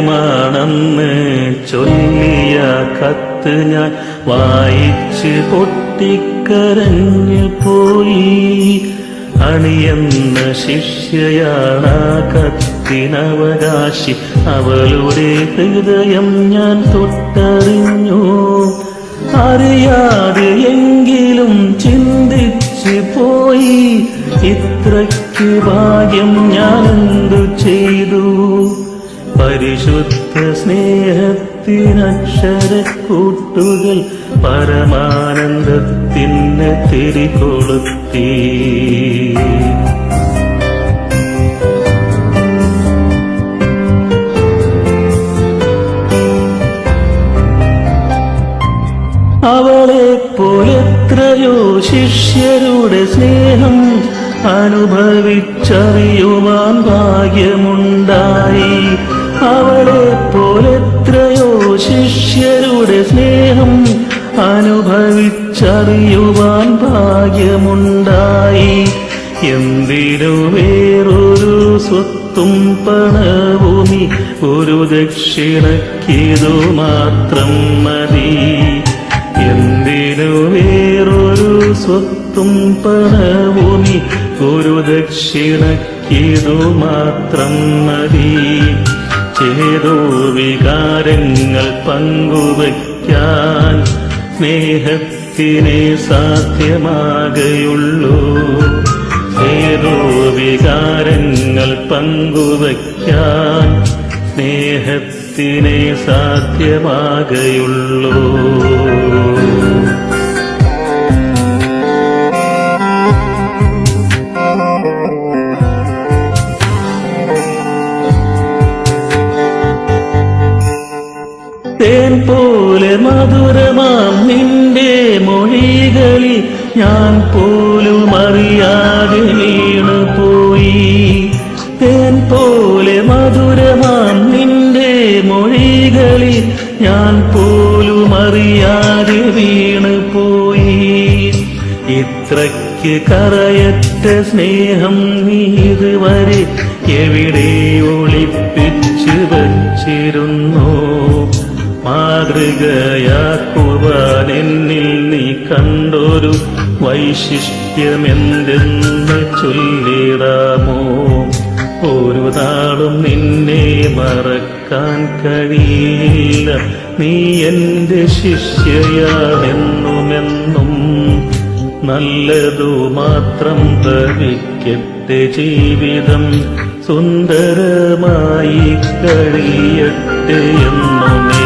സത്യമാണെന്ന് ചൊല്ലിയ കത്ത് ഞാൻ വായിച്ച് പൊട്ടിക്കരഞ്ഞു പോയി. അണിയെന്ന ശിഷ്യയാണ് കത്തിനവകാശി, അവളുടെ ഹൃദയം ഞാൻ തൊട്ടറിഞ്ഞു. അറിയാതെ എങ്കിലും ചിന്തിച്ചു പോയി, ഇത്രയ്ക്ക് ഭാഗ്യം ഞാൻ എന്തു ചെയ്തു. പരിശുദ്ധ സ്നേഹത്തിനക്ഷരക്കൂട്ടുകൾ പരമാനന്ദത്തിന് തിരികൊളുത്തി. അവളെപ്പോലെത്രയോ ശിഷ്യരുടെ സ്നേഹം അനുഭവിച്ചറിയുവാൻ ഭാഗ്യമുണ്ടായി. അവളെപ്പോലെത്രയോ ശിഷ്യരുടെ സ്നേഹം അനുഭവിച്ചറിയുവാൻ ഭാഗ്യമുണ്ടായി. എന്തിനു വേറൊരു സ്വത്തും പണവുമി, ഒരു ദക്ഷിണക്കിതു മാത്രം മതി. എന്തിനു വേറൊരു സ്വത്തും പണവുമി, ഒരു ദക്ഷിണക്കിതു മാത്രം മതി. ചേതോ വികാരങ്ങൾ പങ്കുവയ്ക്കാൻ സ്നേഹത്തിനെ സാധ്യമാകയുള്ളൂ. ചേതോ വികാരങ്ങൾ പങ്കുവയ്ക്കാൻ സ്നേഹത്തിനെ സാധ്യമാകയുള്ളൂ. തേൻ പോലെ മധുരമാം നിന്റെ മൊഴികളിൽ ഞാൻ പോലും അറിയാതെ വീണുപോയി. തേൻ പോലെ മധുരമാം നിന്റെ മൊഴികളിൽ ഞാൻ പോലും അറിയാതെ വീണുപോയി. ഇത്രയ്ക്ക് കറയറ്റ സ്നേഹം നീ ഇതുവരെ എവിടെ ഒളിപ്പിച്ചു വച്ചിരുന്നു. മാതൃകയാക്കുവാൻ എന്നിൽ നീ കണ്ടൊരു വൈശിഷ്ട്യമെന്തെന്ന് ചൊല്ലിടാമോ? ഒരു നാളും നിന്നെ മറക്കാൻ കഴിയില്ല, നീ എന്റെ ശിഷ്യയാണെന്നുമെന്നും. നല്ലതു മാത്രം ഭവിക്കട്ടെ ജീവിതം, സുന്ദരമായി കഴിയട്ടെ എന്നുമേ.